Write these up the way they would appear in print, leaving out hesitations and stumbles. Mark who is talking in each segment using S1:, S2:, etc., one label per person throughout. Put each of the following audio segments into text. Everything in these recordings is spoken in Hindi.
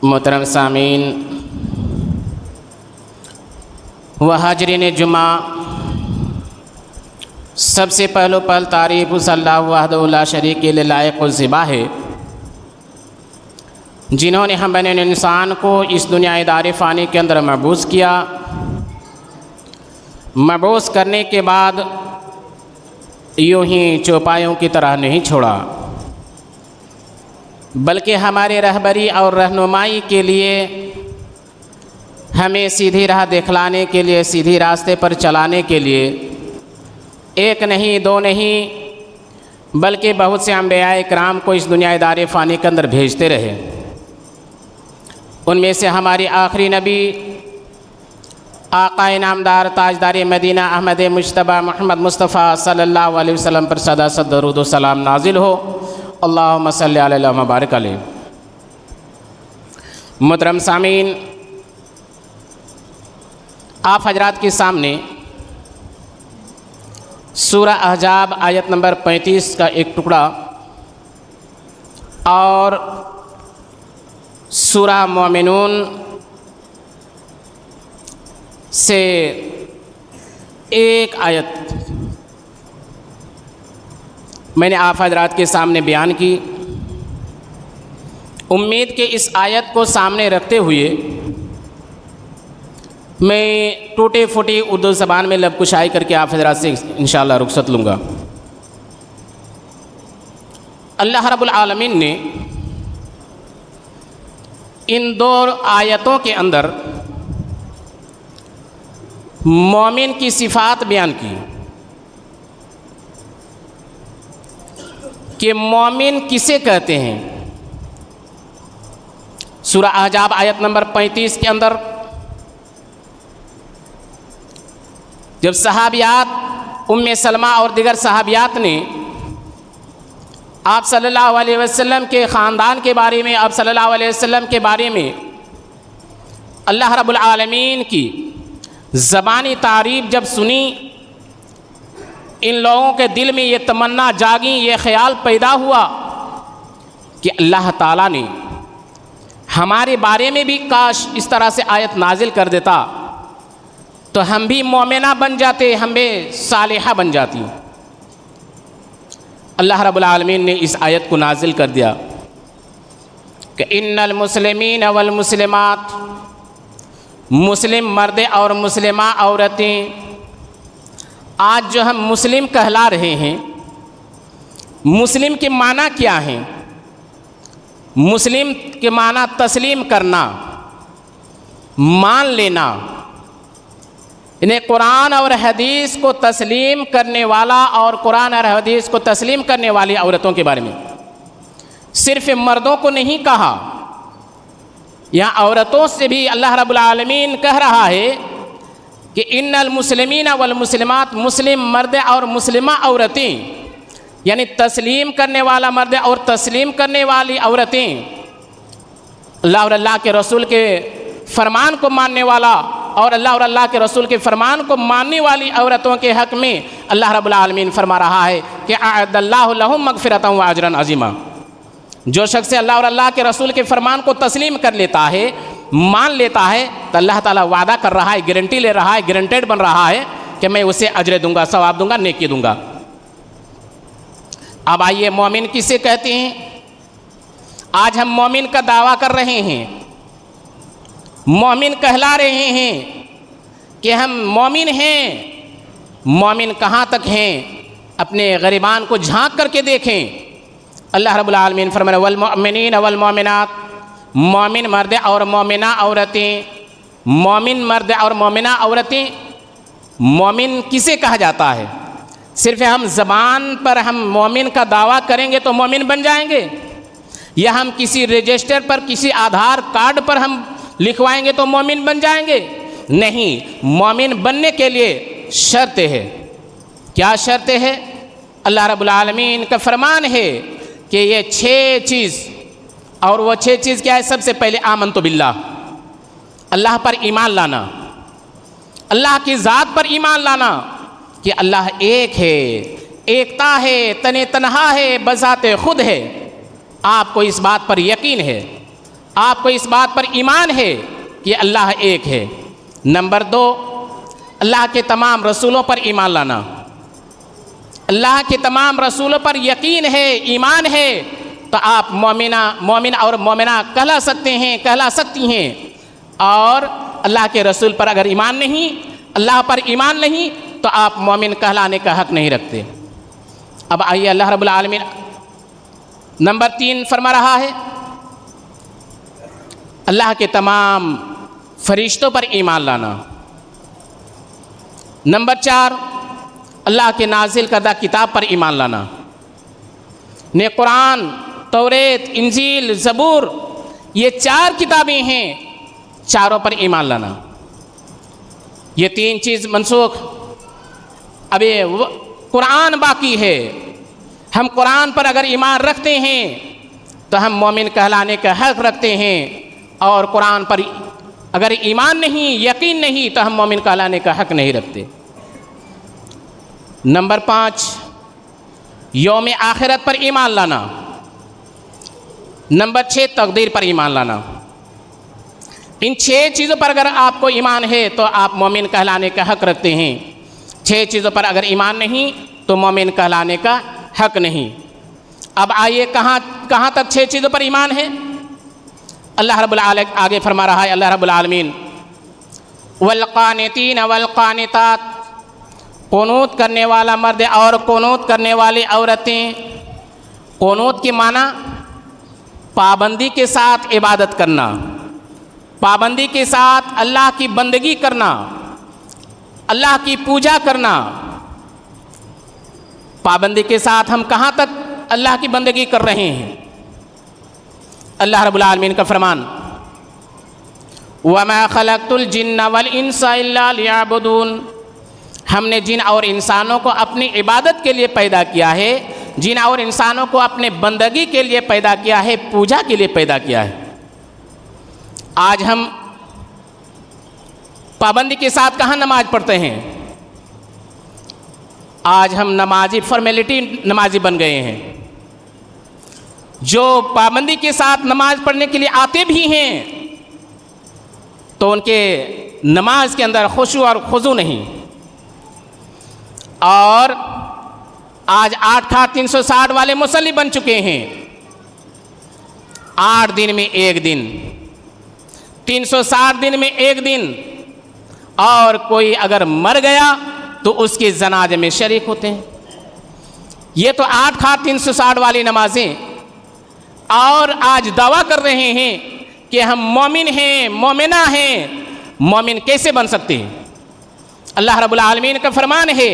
S1: मोहतरम सामीन व हाजरीन जुमा, सबसे पहलो पहल तारीफ़ अल्लाह वहदहु ला शरीक के लायक ज़िबा है, जिन्होंने हम बने इंसान को इस दुनिया दार फ़ानी के अंदर मबूस किया। मबूस करने के बाद यूँ ही चौपायों की तरह नहीं छोड़ा, बल्कि हमारे रहबरी और रहनुमाई के लिए, हमें सीधी राह दिखलाने के लिए, सीधी रास्ते पर चलाने के लिए एक नहीं दो नहीं बल्कि बहुत से अंबियाए किराम को इस दुनिया दार फ़ानी के अंदर भेजते रहे। उनमें से हमारी आखिरी नबी आक़ाए नामदार ताजदार मदीना अहमद मुज्तबा मोहम्मद मुस्तफ़ा सल्लल्लाहु अलैहि वसल्लम पर सदा दरूद व सलाम नाजिल हो। अल्लाहुम्मा सल्लि अलैहि व बारिक अलैहि। मुहतरम सामीन, आप हजरात के सामने सूरा अहज़ाब आयत नंबर 35 का एक टुकड़ा और सूरा मोमिनून से एक आयत मैंने आप हजरात के सामने बयान की। उम्मीद के इस आयत को सामने रखते हुए मैं टूटे फूटी उर्दू ज़बान में लबकुशाई करके आप हजरात से इंशाअल्लाह रुखसत लूँगा। अल्लाह रब्बुल आलमीन ने इन दो आयतों के अंदर मोमिन की सिफ़ात बयान की कि मोमिन किसे कहते हैं। सूरा अहज़ाब आयत नंबर 35 के अंदर जब सहाबियात उम्मे सलमा और दिगर सहाबियात ने आप सल्लल्लाहु अलैहि वसल्लम के ख़ानदान के बारे में, आप सल्लल्लाहु अलैहि वसल्लम के बारे में अल्लाह रब्बुल आलमीन की ज़बानी तारीफ़ जब सुनी, इन लोगों के दिल में ये तमन्ना जागी, ये ख़याल पैदा हुआ कि अल्लाह ताला ने हमारे बारे में भी काश इस तरह से आयत नाजिल कर देता तो हम भी मोमिना बन जाते, हम भी सालिहा बन जाती। अल्लाह रब्बुल आलमीन ने इस आयत को नाजिल कर दिया कि इन्नल मुस्लिमीन वल मुस्लिमात, मुस्लिम मर्द और मुस्लिमा औरतें। आज जो हम मुस्लिम कहला रहे हैं, मुस्लिम के माना क्या हैं? मुस्लिम के माना तस्लीम करना, मान लेना, इन्हें कुरान और हदीस को तस्लीम करने वाला और कुरान और हदीस को तस्लीम करने वाली औरतों के बारे में सिर्फ मर्दों को नहीं कहा, यहाँ औरतों से भी अल्लाह रब्बुल आलमीन कह रहा है कि इन्नल मुस्लिमीन वल मुस्लिमात, मुस्लिम मर्द और मुस्लिमा औरतें, यानी तस्लीम करने वाला मर्द और तस्लीम करने वाली औरतें, अल्लाह और अल्लाह के रसूल के फ़रमान को मानने वाला और अल्लाह और अल्लाह के रसूल के फ़रमान को मानने वाली औरतों के हक़ में अल्लाह रब्बुल आलमीन फरमा रहा है कि अअद्दल्लाहु लहुम मग़फ़िरतन व अजरन अज़ीमा। जो शख्स अल्लाह और अल्लाह के रसूल के फ़रमान को तस्लीम कर लेता है, मान लेता है, तो अल्लाह ताला वादा कर रहा है, गारंटी ले रहा है, गारंटेड बन रहा है कि मैं उसे अजर दूंगा, सवाब दूंगा, नेकी दूंगा। अब आइए, मोमिन किसे कहते हैं? आज हम मोमिन का दावा कर रहे हैं, मोमिन कहला रहे हैं कि हम मोमिन हैं। मोमिन कहाँ तक हैं? अपने गरीबान को झांक करके देखें। अल्लाह रब्बुल आलमीन फरमाया वल मुमिनीन वल मुमिनात, मोमिन मर्द और मोमिना औरतें। मोमिन मर्द और मोमिना औरतें, मोमिन किसे कहा जाता है? सिर्फ हम ज़बान पर हम मोमिन का दावा करेंगे तो मोमिन बन जाएंगे, या हम किसी रजिस्टर पर, किसी आधार कार्ड पर हम लिखवाएंगे तो मोमिन बन जाएंगे? नहीं, मोमिन बनने के लिए शर्त है। क्या शर्त है? अल्लाह रब्बुल आलमीन का फरमान है कि ये 6 चीज़, और वो 6 चीज़ क्या है? सबसे पहले आमनतु बिल्लाह, अल्लाह पर ईमान लाना, अल्लाह की ज़ात पर ईमान लाना कि अल्लाह एक है, एकता है, तने तनहा है, बज़ाते खुद है। आपको इस बात पर यकीन है। आपको इस बात पर ईमान है कि अल्लाह एक है। नंबर 2, अल्लाह के तमाम रसूलों पर ईमान लाना। अल्लाह के तमाम रसूलों पर यकीन है, ईमान है, तो आप मोमिन और मोमिना कहला सकते हैं, कहला सकती हैं। और अल्लाह के रसूल पर अगर ईमान नहीं, अल्लाह पर ईमान नहीं, तो आप मोमिन कहलाने का हक़ नहीं रखते। अब आइए अल्लाह रब्बुल आलमीन नंबर 3 फरमा रहा है, अल्लाह के तमाम फरिश्तों पर ईमान लाना। नंबर 4, अल्लाह के नाजिल करदा किताब पर ईमान लाना। ने कुरान, तौरेत, इंजील, ज़बूर, ये 4 किताबें हैं, चारों पर ईमान लाना। ये 3 चीज़ मनसूख, अब ये कुरान बाकी है। हम कुरान पर अगर ईमान रखते हैं तो हम मोमिन कहलाने का हक़ रखते हैं, और कुरान पर अगर ईमान नहीं, यकीन नहीं, तो हम मोमिन कहलाने का हक़ नहीं रखते। नंबर 5, यौम आखिरत पर ईमान लाना। नंबर 6, तकदीर पर ईमान लाना। इन 6 चीज़ों पर अगर आपको ईमान है तो आप मोमिन कहलाने का हक़ रखते हैं। 6 चीज़ों पर अगर ईमान नहीं तो मोमिन कहलाने का हक़ नहीं। अब आइए कहाँ तक 6 चीज़ों पर ईमान है। अल्लाह रब्बुल आलमीन आगे फरमा रहा है, अल्लाह रब्बुल आलमीन वल क़ानितीन वल क़ानितात, क़ुनूत करने वाला मर्द और क़ुनूत करने वाली औरतें। क़ुनूत की माना पाबंदी के साथ इबादत करना, पाबंदी के साथ अल्लाह की बंदगी करना, अल्लाह की पूजा करना। पाबंदी के साथ हम कहाँ तक अल्लाह की बंदगी कर रहे हैं। अल्लाह रब्बुल आलमीन का फरमान, वमा खलक़तुल जिन्ना वल इंसा इल्ला लियअबुदून, हमने जिन और इंसानों को अपनी इबादत के लिए पैदा किया है, जिन और इंसानों को अपने बंदगी के लिए पैदा किया है, पूजा के लिए पैदा किया है। आज हम पाबंदी के साथ कहाँ नमाज पढ़ते हैं। आज हम नमाजी फॉर्मेलिटी नमाजी बन गए हैं। जो पाबंदी के साथ नमाज पढ़ने के लिए आते भी हैं तो उनके नमाज के अंदर खुशू और खुजू नहीं। और आज 8/360 वाले मुसल्ली बन चुके हैं। 8 दिन में 1 दिन, 360 दिन में 1 दिन, और कोई अगर मर गया तो उसके जनाजे में शरीक होते हैं। ये तो 8/360 वाली नमाजें, और आज दावा कर रहे हैं कि हम मोमिन हैं, मोमिना हैं। मोमिन कैसे बन सकते हैं। अल्लाह रब्बुल आलमीन का फरमान है,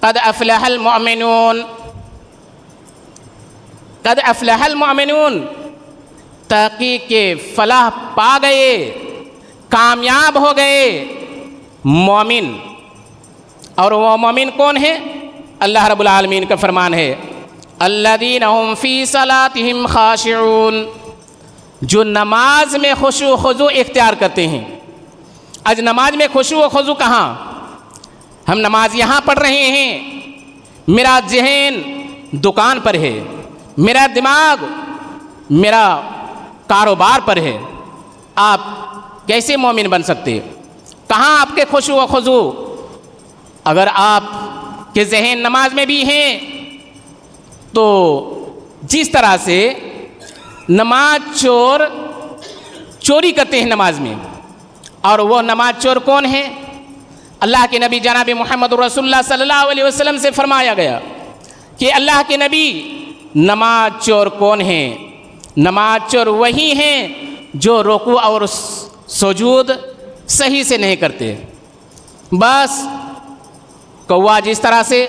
S1: क़द अफ़लहल मुअमिनून, क़द अफ़लहल मुअमिनून, तहक़ीक़ के फलाह पा गए, कामयाब हो गए मोमिन। और वो मोमिन कौन है। अल्लाह रब्बुल आलमीन का फरमान है, अल्लज़ीना हुम फ़ी सलातिहिम ख़ाशिऊन, जो नमाज में खुशू खुज़ू इख्तियार करते हैं। आज नमाज में खुशू व खुज़ू कहाँ। हम नमाज यहाँ पढ़ रहे हैं, मेरा जहन दुकान पर है, मेरा दिमाग मेरा कारोबार पर है। आप कैसे मोमिन बन सकते। कहाँ आपके खुशू व खुज़ू। अगर आप के जहन नमाज में भी हैं तो जिस तरह से नमाज चोर चोरी करते हैं नमाज में, और वो नमाज चोर कौन है। अल्लाह के नबी जनाब मोहम्मद रसूलुल्लाह सल्लल्लाहु अलैहि वसल्लम से फरमाया गया कि अल्लाह के नबी, नमाज चोर कौन है। नमाज चोर वही हैं जो रुकू और सुजूद सही से नहीं करते। बस कौवा जिस तरह से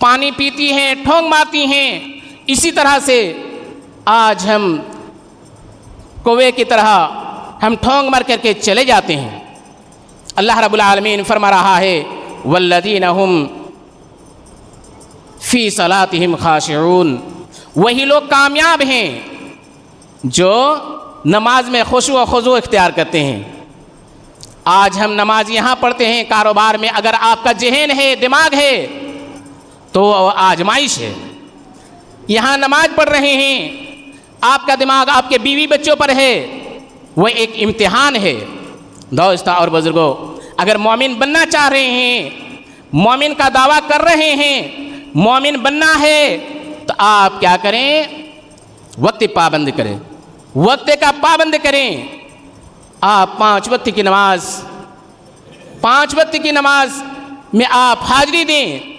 S1: पानी पीती हैं, ठोंग मारती हैं, इसी तरह से आज हम कौवे की तरह हम ठोंग मार करके चले जाते हैं। अल्लाह रब्बुल आलमीन फरमा रहा है, वल्लज़ीना हुम फ़ी सलातिहिम ख़ाशिऊन, वही लोग कामयाब हैं जो नमाज में खुशू व खुज़ू इख्तियार करते हैं। आज हम नमाज यहाँ पढ़ते हैं, कारोबार में अगर आपका जहन है, दिमाग है, तो आजमाइश है। यहाँ नमाज पढ़ रहे हैं, आपका दिमाग आपके बीवी बच्चों पर है, वह एक इम्तिहान है। दोस्तों और बुजुर्गों, अगर मोमिन बनना चाह रहे हैं, मोमिन का दावा कर रहे हैं, मोमिन बनना है, तो आप क्या करें? वक्त पाबंद करें, वक्त का पाबंद करें। आप 5 वक्त की नमाज, 5 वक्त की नमाज में आप हाजिरी दें।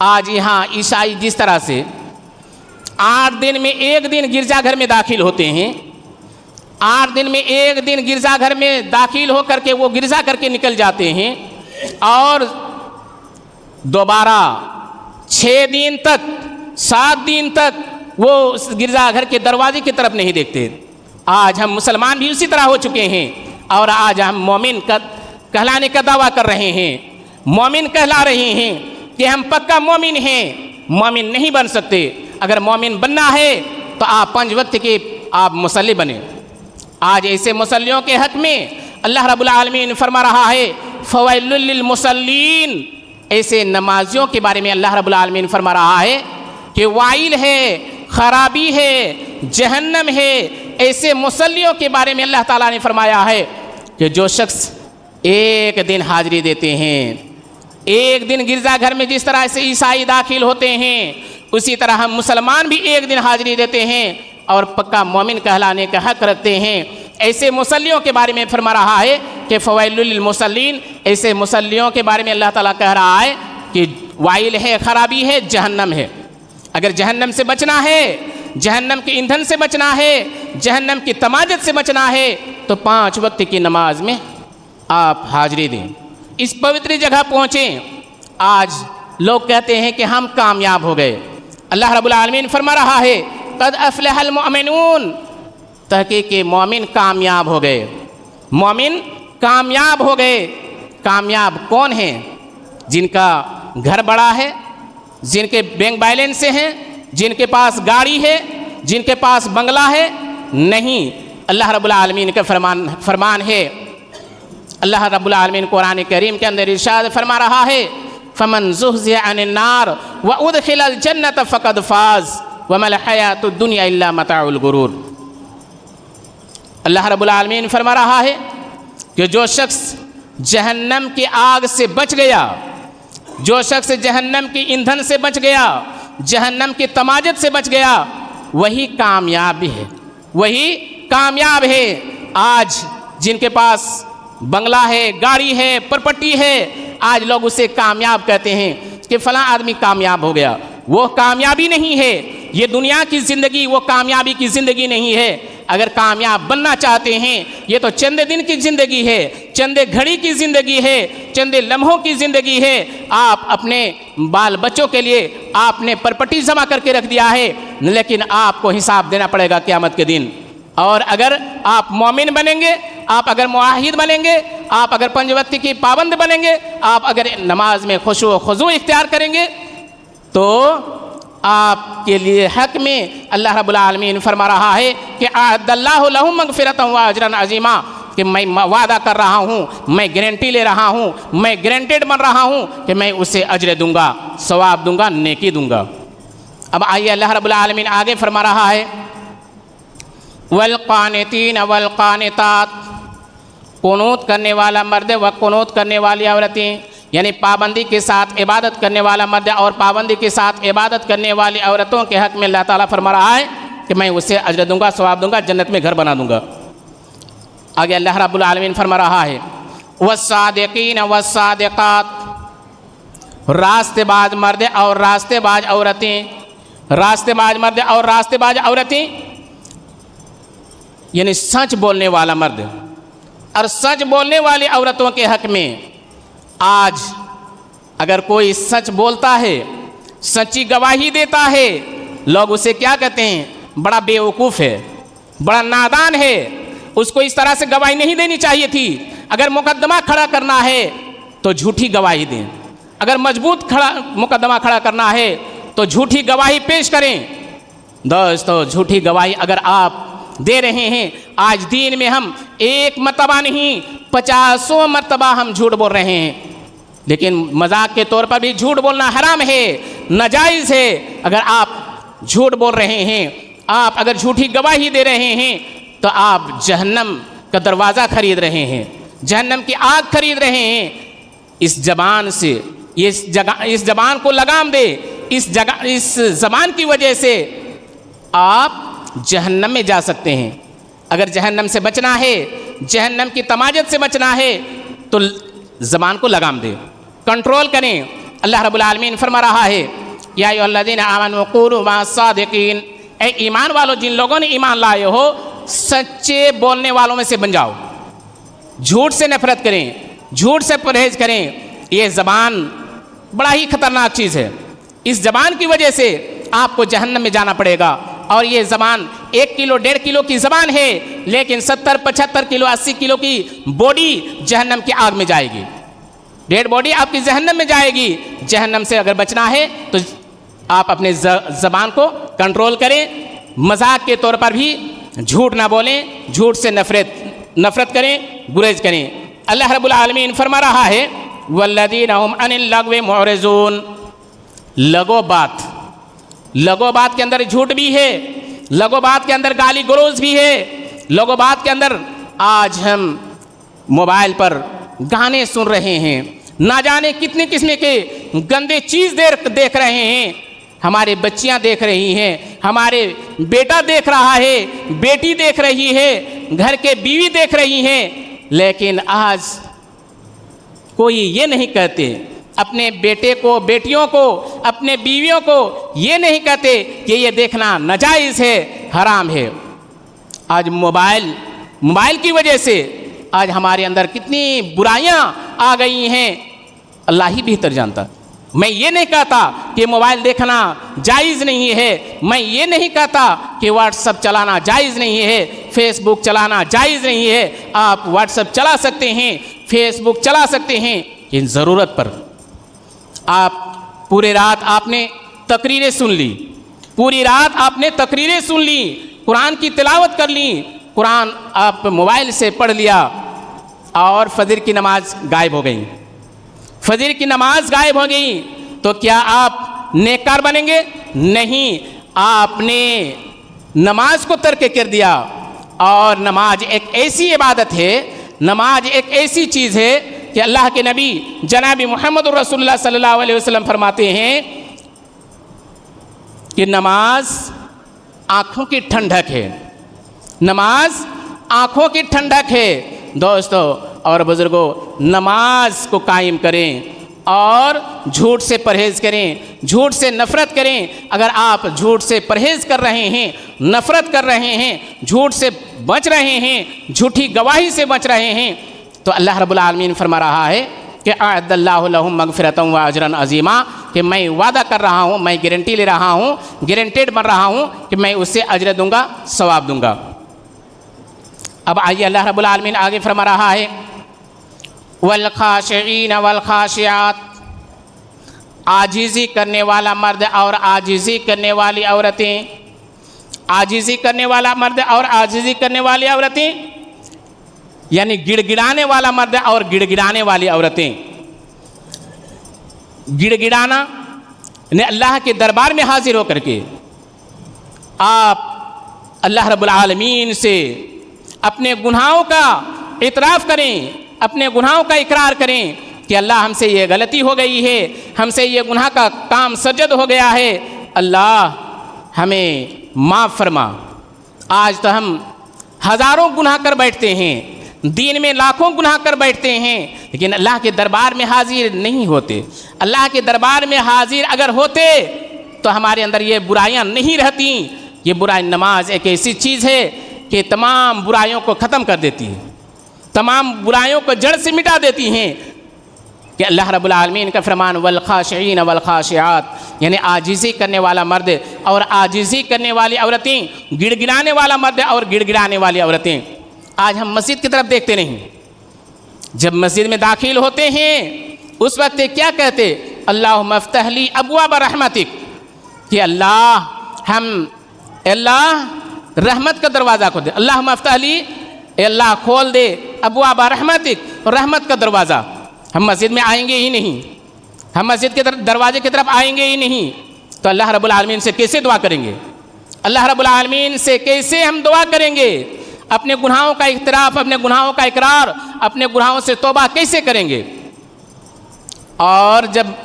S1: आज यहाँ ईसाई जिस तरह से 8 दिन में 1 दिन गिरजाघर में दाखिल होते हैं, 8 दिन में 1 दिन गिरजाघर में दाखिल होकर के वो गिरजा करके निकल जाते हैं और दोबारा 6 दिन तक, 7 दिन तक वो उस गिरजाघर के दरवाजे की तरफ नहीं देखते। आज हम मुसलमान भी उसी तरह हो चुके हैं और आज हम मोमिन का कहलाने का दावा कर रहे हैं, मोमिन कहला रहे हैं कि हम पक्का मोमिन हैं। मोमिन नहीं बन सकते। अगर मोमिन बनना है तो आप 5 वक्त के आप मुसल्ली बने। आज ऐसे मुसल्लियों के हक़ में अल्लाह रब्बुल आलमीन फरमा रहा है, फ़वैलुल लिल मुसल्लीन। ऐसे नमाजियों के बारे में अल्लाह रब्बुल आलमीन फरमा रहा है कि वाइल है, खराबी है, जहन्नम है। ऐसे मुसल्लियों के बारे में अल्लाह ताला ने फरमाया है कि जो शख्स 1 दिन हाजिरी देते हैं, 1 दिन गिरजाघर में जिस तरह से ईसाई दाखिल होते हैं, उसी तरह हम मुसलमान भी 1 दिन हाजिरी देते हैं और पक्का मोमिन कहलाने का हक़ रखते हैं। ऐसे मुसल्लियों के बारे में फरमा रहा है कि फ़वैलुल लिल मुसल्लीन। ऐसे मुसल्लियों के बारे में अल्लाह ताला कह रहा है कि वाइल है, खराबी है, जहन्नम है। अगर जहन्नम से बचना है, जहन्नम के ईंधन से बचना है, जहन्नम की तमाजत से बचना है, तो 5 वक्त की नमाज में आप हाजिरी दें, इस पवित्र जगह पहुँचें। आज लोग कहते हैं कि हम कामयाब हो गए। अल्लाह रब्बुल आलमीन फरमा रहा है, क़द अफ़लहल मुअमिनून। तहक़ीक़ मोमिन कामयाब हो गए, मोमिन कामयाब हो गए। कामयाब कौन हैं? जिनका घर बड़ा है, जिनके बैंक बैलेंस से हैं, जिनके पास गाड़ी है, जिनके पास बंगला है। नहीं, अल्लाह रब्बुल आलमीन का फरमान है। अल्लाह रब्बुल आलमीन कुरान करीम के अंदर इरशाद फरमा रहा है, फ़मन ज़ुहज़िह अनिन नार व उदख़िलल जन्नत फ़क़द फ़ाज़ व मल हयातुद दुनिया इल्ला मताउल गुरूर। अल्लाह रब्बुल आलमीन फरमा रहा है कि जो शख्स जहन्नम की आग से बच गया, जो शख्स जहन्नम की ईंधन से बच गया, जहन्नम की तमाजत से बच गया, वही कामयाब है, वही कामयाब है। आज जिनके पास बंगला है, गाड़ी है, प्रॉपर्टी है, आज लोग उसे कामयाब कहते हैं कि फ़लाँ आदमी कामयाब हो गया। वो कामयाबी नहीं है। ये दुनिया की ज़िंदगी वो कामयाबी की ज़िंदगी नहीं है। अगर कामयाब बनना चाहते हैं, ये तो चंद दिन की ज़िंदगी है, चंद घड़ी की ज़िंदगी है, चंद लम्हों की ज़िंदगी है। आप अपने बाल बच्चों के लिए आपने प्रॉपर्टी जमा करके रख दिया है, लेकिन आपको हिसाब देना पड़ेगा क़यामत के दिन। और अगर आप मोमिन बनेंगे, आप अगर मुआहिद बनेंगे, आप अगर 5 वक्त की पाबंद बनेंगे, आप अगर नमाज में खुशू खुजू इख्तियार करेंगे, तो आपके लिए हक़ में अल्लाह रब्बुल आलमीन फरमा रहा है कि अअद्दल्लाहु लहुम मग़फ़िरतन व अजरन अज़ीमा, कि मैं वादा कर रहा हूँ, मैं गारंटी ले रहा हूँ, मैं गारंटेड बन रहा हूँ कि मैं उसे अजर दूँगा, सवाब दूँगा, नेकी दूँगा। अब आइए अल्लाह रब्बुल आलमीन आगे फरमा रहा है, वल क़ानितीन वल क़ानितात। कुनूत करने वाला मर्द व कुनूत करने वाली औरतें, यानी पाबंदी के साथ इबादत करने वाला मर्द और पाबंदी के साथ इबादत करने वाली औरतों के हक़ में अल्लाह ताला फरमा रहा है कि मैं उसे अजर दूँगा, सवाब दूँगा, जन्नत में घर बना दूँगा। आगे अल्लाह रब्बुल आलमीन फरमा रहा है, वस्सादिक़ीन वस्सादिक़ात। रास्तेबाज मर्द और रास्तेबाज औरतें, रास्तेबाज मर्द और रास्तेबाज औरतें, यानी सच बोलने वाला मर्द और सच बोलने वाली औरतों के हक़ में। आज अगर कोई सच बोलता है, सच्ची गवाही देता है, लोग उसे क्या कहते हैं? बड़ा बेवकूफ़ है, बड़ा नादान है, उसको इस तरह से गवाही नहीं देनी चाहिए थी। अगर मुकदमा खड़ा करना है तो झूठी गवाही दें, अगर मजबूत मुकदमा खड़ा करना है तो झूठी गवाही पेश करें। दोस्तों, झूठी गवाही अगर आप दे रहे हैं, आज दीन में हम 1 मरतबा नहीं 50 मरतबा हम झूठ बोल रहे हैं, लेकिन मजाक के तौर पर भी झूठ बोलना हराम है, नाजायज़ है। अगर आप झूठ बोल रहे हैं, आप अगर झूठी गवाही दे रहे हैं तो आप जहन्नम का दरवाज़ा खरीद रहे हैं, जहन्नम की आग खरीद रहे हैं। इस जबान से, इस जबान को लगाम दे। इस जबान की वजह से आप जहन्नम में जा सकते हैं। अगर जहन्नम से बचना है, जहन्नम की तमाजत से बचना है तो ज़बान को लगाम दे, कंट्रोल करें। अल्लाह रब्बुल आलमीन फरमा रहा है, या अय्युहल्लज़ीना आमनू कूनू मअस-सादिकीन, ए ईमान वालों, जिन लोगों ने ईमान लाए हो, सच्चे बोलने वालों में से बन जाओ। झूठ से नफरत करें, झूठ से परहेज करें। ये ज़बान बड़ा ही खतरनाक चीज़ है। इस ज़बान की वजह से आपको जहन्नम में जाना पड़ेगा। और ये ज़बान 1 किलो 1.5 किलो की ज़बान है, लेकिन 70-75 किलो 80 किलो की बॉडी जहन्नम की आग में जाएगी। डेड बॉडी आपकी जहन्नम में जाएगी। जहन्नम से अगर बचना है तो आप अपने ज़बान को कंट्रोल करें। मजाक के तौर पर भी झूठ ना बोलें, झूठ से नफ़रत करें, गुरेज करें। अल्लाह रब्बुल आलमीन फरमा रहा है, वल्लज़ीना हुम अनिल लग़्वी मुअरिज़ून। लगो बात के अंदर झूठ भी है, लगो बात के अंदर गाली गलौज भी है। लगो बात के अंदर आज हम मोबाइल पर गाने सुन रहे हैं, ना जाने कितने किस्म के गंदे चीज़ देख रहे हैं। हमारे बच्चियां देख रही हैं, हमारे बेटा देख रहा है, बेटी देख रही है, घर के बीवी देख रही हैं। लेकिन आज कोई ये नहीं कहते अपने बेटे को, बेटियों को, अपने बीवियों को ये नहीं कहते कि ये देखना नाजायज़ है, हराम है। आज मोबाइल की वजह से आज हमारे अंदर कितनी बुराइयां आ गई हैं, अल्लाह ही बेहतर जानता। मैं ये नहीं कहता कि मोबाइल देखना जायज़ नहीं है, मैं ये नहीं कहता कि व्हाट्सएप चलाना जायज़ नहीं है, फेसबुक चलाना जायज़ नहीं है। आप व्हाट्सएप चला सकते हैं, फेसबुक चला सकते हैं, इन ज़रूरत पर। आप पूरी रात आपने तकरीरें सुन ली, पूरी रात आपने तकरीरें सुन ली, कुरान की तिलावत कर ली, कुरान आप मोबाइल से पढ़ लिया और फजर की नमाज गायब हो गई। फजर की नमाज गायब हो गई तो क्या आप नेककार बनेंगे? नहीं, आपने नमाज को तर्क कर दिया। और नमाज एक ऐसी इबादत है, नमाज एक ऐसी चीज़ है कि अल्लाह के नबी जनाब मोहम्मद रसूलुल्लाह सल्लल्लाहु अलैहि वसल्लम फरमाते हैं कि नमाज आँखों की ठंडक है, नमाज आँखों की ठंडक है। दोस्तों और बुज़ुर्गों, नमाज को कायम करें और झूठ से परहेज़ करें, झूठ से नफ़रत करें। अगर आप झूठ से परहेज़ कर रहे हैं, नफ़रत कर रहे हैं, झूठ से बच रहे हैं, झूठी गवाही से बच रहे हैं, तो अल्लाह रब्बुल आलमीन फरमा रहा है कि अअद्दल्लाहु लहुम मग़फ़िरतन व अजरन अज़ीमा, कि मैं वादा कर रहा हूँ, मैं गारंटी ले रहा हूँ, गारंटेड बन रहा हूँ कि मैं उससे अजर दूँगा, सवाब दूँगा। अब आइए अल्लाह रब्बुल आलमीन आगे फरमा रहा है, वल खाशिईन वल खाशियात, आजिज़ी करने वाला मर्द और आजिज़ी करने वाली औरतें, आजिज़ी करने वाला मर्द और आजिज़ी करने वाली औरतें, यानी गिड़गिड़ाने वाला मर्द और गिड़गिड़ाने वाली औरतें। गिड़गिड़ाना ने अल्लाह के दरबार में हाजिर होकर के आप अल्लाह रब्बुल आलमीन से अपने गुनाहों का इतराफ़ करें, अपने गुनाहों का इकरार करें कि अल्लाह हमसे ये गलती हो गई है, हमसे ये गुनाह का काम सजद हो गया है, अल्लाह हमें माफ़ फरमा। आज तो हम हज़ारों गुनाह कर बैठते हैं, दिन में लाखों गुनाह कर बैठते हैं, लेकिन अल्लाह के दरबार में हाजिर नहीं होते। अल्लाह के दरबार में हाजिर अगर होते तो हमारे अंदर ये बुराइयां नहीं रहती। ये बुराई, नमाज एक ऐसी चीज़ है कि तमाम बुराइयों को ख़त्म कर देती है, तमाम बुराइयों को जड़ से मिटा देती हैं। कि अल्लाह रब्बुल आलमीन का फरमान, वल खाशिईन वल खाशियात, यानी आजिज़ी करने वाला मर्द और आजिज़ी करने वाली औरतें, गिड़गिड़ाने वाला मर्द और गिड़गिड़ाने वाली औरतें। आज हम मस्जिद की तरफ देखते नहीं, जब मस्जिद में दाखिल होते हैं उस वक्त क्या कहते? अल्लाहुम्मा अफ्तह ली अबवाब रहमतिक, कि अल्लाह रहमत का दरवाज़ा खोल दे। अल्लाहुम्मा अफ्तह ली, अल्लाह खोल दे अबवाब रहमतिक, रहमत का दरवाज़ा। हम मस्जिद में आएंगे ही नहीं, हम मस्जिद के दरवाजे की तरफ आएंगे ही नहीं, तो अल्लाह रब्बुल आलमीन से कैसे दुआ करेंगे? अल्लाह रब्बुल आलमीन से कैसे हम दुआ करेंगे? अपने गुनाहों का इख्तिराफ, अपने गुनाहों का इकरार, अपने गुनाहों से तौबा कैसे करेंगे? और जब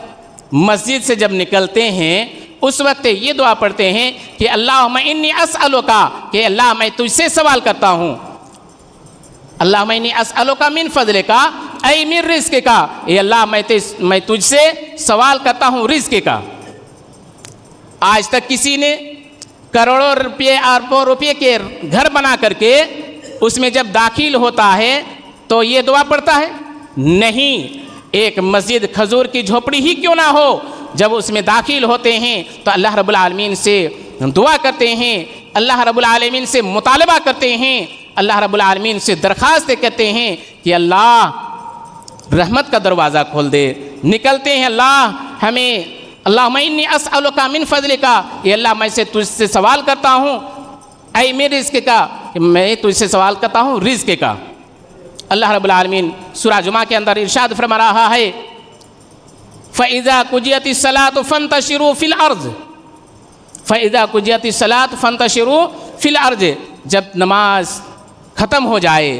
S1: मस्जिद से जब निकलते हैं उस वक्त ये दुआ पढ़ते हैं कि अल्लाहुम्मा इन्नी अस्अलुका, कि अल्लाह मैं तुझसे सवाल करता हूँ, अल्लाहुम्मा इन्नी अस्अलुका मिन फज़लिका ऐ मिन रिज़्क़िका, ये अल्लाह मैं तुझसे सवाल करता हूँ रिज़्क़ का। आज तक किसी ने करोड़ों रुपये अरबों रुपये के घर बना करके उसमें जब दाखिल होता है तो ये दुआ पढ़ता है? नहीं। एक मस्जिद खजूर की झोपड़ी ही क्यों ना हो, जब उसमें दाखिल होते हैं तो अल्लाह रब्बुल आलमीन से दुआ करते हैं, अल्लाह रब्बुल आलमीन से मुतालबा करते हैं, अल्लाह रब्बुल आलमीन से दरख्वास्त करते हैं कि अल्लाह रहमत का दरवाज़ा खोल दे। निकलते हैं अल्लाह हमें, अल्लाहुम्मा इन्नी अस्अलुका मिन फज़लिका, ये अल्लाह मैं से तुझसे सवाल करता हूँ, ऐ मिन रिज़्क़िका, मैं तुझसे सवाल करता हूँ रिज़्क़ का। अल्लाह रब्बुल आलमीन सूरह जुमा के अंदर इरशाद फरमा रहा है, फ़इज़ा कुजियतिस सलातु फंतशिरू फिल अर्ज़, फ़इज़ा कुजियतिस सलातु फंतशिरू फिल अर्ज़, जब नमाज ख़त्म हो जाए,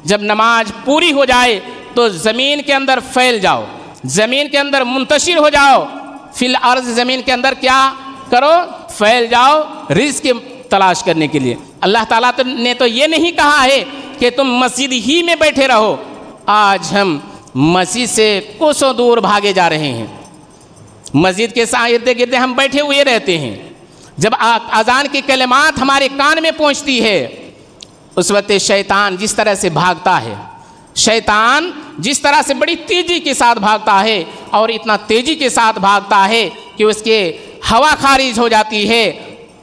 S1: जब नमाज पूरी हो जाए तो ज़मीन के अंदर फैल जाओ, ज़मीन के अंदर मुंतशिर हो जाओ। फिल अर्ज़, ज़मीन के अंदर क्या करो? फैल जाओ रिज़्क़ तलाश करने के लिए। अल्लाह ताला ने तो ये नहीं कहा है कि तुम मस्जिद ही में बैठे रहो। आज हम मस्जिद से कोसों दूर भागे जा रहे हैं, मस्जिद के इर्द गिर्द हम बैठे हुए रहते हैं। जब अजान की कलिमात हमारे कान में पहुंचती है उस वक्त शैतान जिस तरह से भागता है, शैतान जिस तरह से बड़ी तेज़ी के साथ भागता है और इतना तेज़ी के साथ भागता है कि उसके हवा खारिज हो जाती है,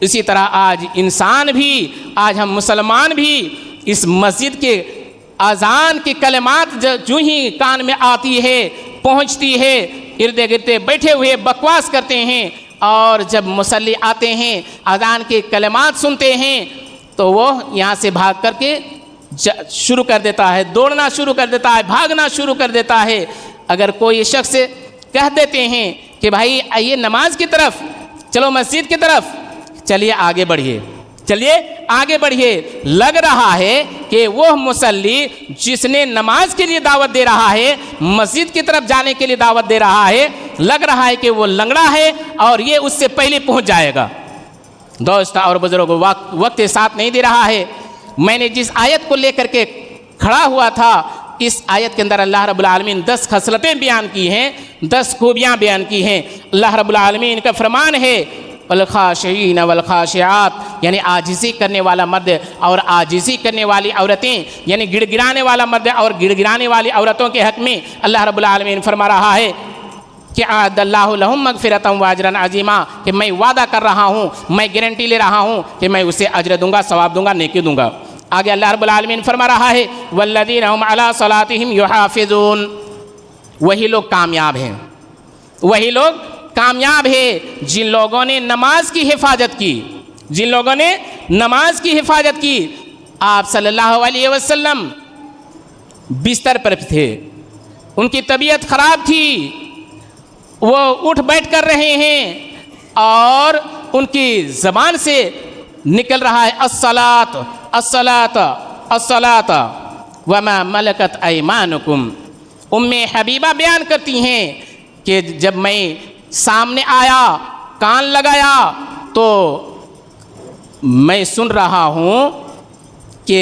S1: इसी तरह आज इंसान भी, आज हम मुसलमान भी इस मस्जिद के अजान की कलिमात जो ही कान में आती है, पहुंचती है, इर्द गिर्द बैठे हुए बकवास करते हैं, और जब मुसल्ली आते हैं अजान के कलिमात सुनते हैं तो वो यहाँ से भाग करके शुरू कर देता है, दौड़ना शुरू कर देता है, भागना शुरू कर देता है। अगर कोई शख्स कह देते हैं कि भाई आइए नमाज की तरफ, चलो मस्जिद की तरफ, चलिए आगे बढ़िए, चलिए आगे बढ़िए, लग रहा है कि वह मुसल्ली जिसने नमाज के लिए दावत दे रहा है, मस्जिद की तरफ जाने के लिए दावत दे रहा है, लग रहा है कि वो लंगड़ा है और ये उससे पहले पहुंच जाएगा। दोस्त और बुजुर्गों, वक्त साथ नहीं दे रहा है। मैंने जिस आयत को लेकर के खड़ा हुआ था, इस आयत के अंदर अल्लाह रब्बुल आलमीन 10 खसलतें बयान की हैं, 10 खूबियाँ बयान की हैं। अल्लाह रब्बुल आलमीन का फरमान है वल्खाशिईन वल्खाशिआत, यानी आजिज़ी करने वाला मर्द और आजिज़ी करने वाली औरतें, यानी गिड़गिड़ाने वाला मर्द और गिड़गिड़ाने वाली औरतों के हक़ में अल्लाह रब्बुल आलमीन फरमा रहा है कि अअद्दल्लाहु लहुम मग़फ़िरतन व अजरन अज़ीमा, कि मैं वादा कर रहा हूँ, मैं गारंटी ले रहा हूँ कि मैं उसे अजर दूंगा, सवाब दूंगा, नेकी दूंगा। आगे अल्लाह रब्बुल आलमीन फरमा रहा है वल्लज़ीना हुम अला सलातिहिम युहाफ़िज़ून, वही लोग कामयाब हैं, वही लोग कामयाब है जिन लोगों ने नमाज की हिफाजत की, जिन लोगों ने नमाज की हिफाजत की। आप सल्लल्लाहु अलैहि वसल्लम बिस्तर पर थे, उनकी तबीयत ख़राब थी, वो उठ बैठ कर रहे हैं और उनकी ज़बान से निकल रहा है अस्सलात अस्सलात अस्सलात वमा मलकत ऐमानुकुम। उम्मे हबीबा बयान करती हैं कि जब मैं सामने आया, कान लगाया, तो मैं सुन रहा हूँ कि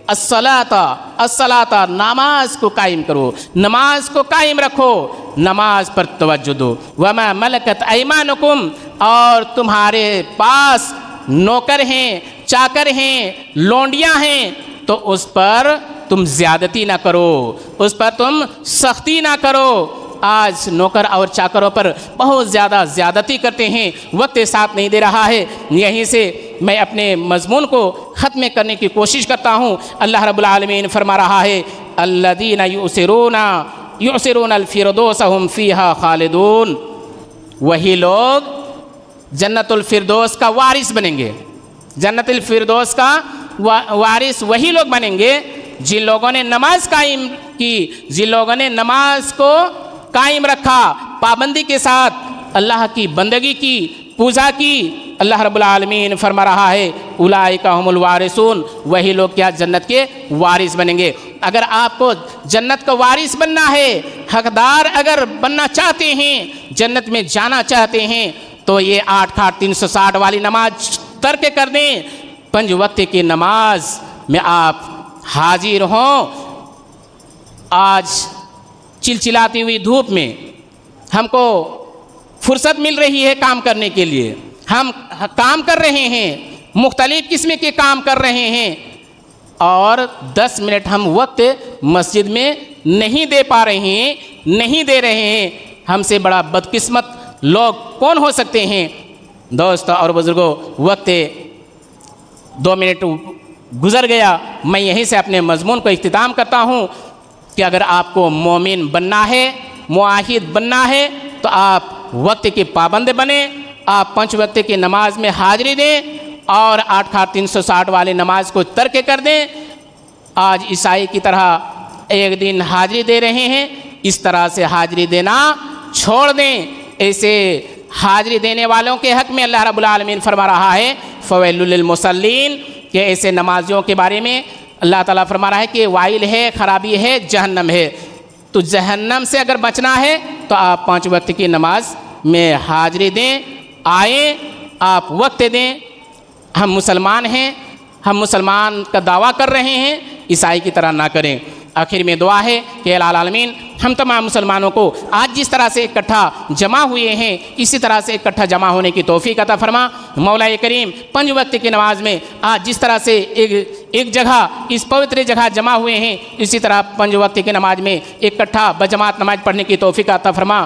S1: अस्सलाता अस्सलाता, नमाज को कायम करो, नमाज को कायम रखो, नमाज पर तवज्जो दो। वमा मलकत ऐमानुकुम, और तुम्हारे पास नौकर हैं, चाकर हैं, लौंडियाँ हैं, तो उस पर तुम ज़्यादती ना करो, उस पर तुम सख्ती ना करो। आज नौकर और चाकरों पर बहुत ज़्यादा ज़्यादती करते हैं, वक्त साथ नहीं दे रहा है। यहीं से मैं अपने मज़मून को ख़त्म करने की कोशिश करता हूँ। अल्लाह रब्बुल आलमीन फरमा रहा है अल्लज़ीना युसिरून अल-फ़िरदौस हुम फ़ीहा ख़ालिदून, वही लोग जन्नतुल फ़िरदौस का वारिस बनेंगे, जन्नतुल फ़िरदौस का वारिस वही लोग बनेंगे जिन लोगों ने नमाज कायम की, जिन लोगों ने नमाज को कायम रखा, पाबंदी के साथ अल्लाह की बंदगी की, पूजा की, अल्लाह रब्बुल आलमीन फरमा रहा है उलाइका हुमुल वारिसून, वही लोग क्या जन्नत के वारिस बनेंगे। अगर आपको जन्नत का वारिस बनना है, हकदार अगर बनना चाहते हैं, जन्नत में जाना चाहते हैं, तो ये 8 खाट 360 वाली नमाज तर्क कर दें। 5 वक्त की नमाज में आप हाजिर हों। आज चिलचिलाती हुई धूप में हमको फुर्सत मिल रही है काम करने के लिए, हम काम कर रहे हैं, मुख्तलिफ़ किस्म के काम कर रहे हैं, और 10 मिनट हम वक्त मस्जिद में नहीं दे पा रहे हैं, नहीं दे रहे हैं। हमसे बड़ा बदकिस्मत लोग कौन हो सकते हैं। दोस्तों और बुज़ुर्गों, वक्त 2 मिनट गुज़र गया। मैं यहीं से अपने मज़मून को इख्तिताम करता हूँ कि अगर आपको मोमिन बनना है, मुआहिद बनना है, तो आप वक्त के पाबंद बने। आप 5 वक्त की नमाज में हाज़िरी दें और 8 खाट 360 वाली नमाज को तर्क कर दें। आज ईसाई की तरह एक दिन हाज़िरी दे रहे हैं, इस तरह से हाज़िरी देना छोड़ दें। ऐसे हाज़िरी देने वालों के हक़ में अल्लाह रब्बुल आलमीन फरमा रहा है फ़वैलुल लिल मुसल्लीन, कि ऐसे नमाजियों के बारे में अल्लाह ताला फरमा रहा है कि वाइल है, ख़राबी है, जहन्नम है। तो जहन्नम से अगर बचना है तो आप 5 वक्त की नमाज में हाज़िरी दें, आए, आप वक्त दें। हम मुसलमान हैं, हम मुसलमान का दावा कर रहे हैं, ईसाई की तरह ना करें। आखिर में दुआ है कि अल्लाह आलमीन हम तमाम मुसलमानों को आज जिस तरह से इकट्ठा जमा हुए हैं, इसी तरह से इकट्ठा जमा होने की तौफीक अता फरमा। मौला करीम 5 वक्त की नमाज में आज जिस तरह से एक जगह, इस पवित्र जगह जमा हुए हैं, इसी तरह 5 वक्त की नमाज में इकट्ठा बजमात नमाज पढ़ने की तौफीक अता फरमा।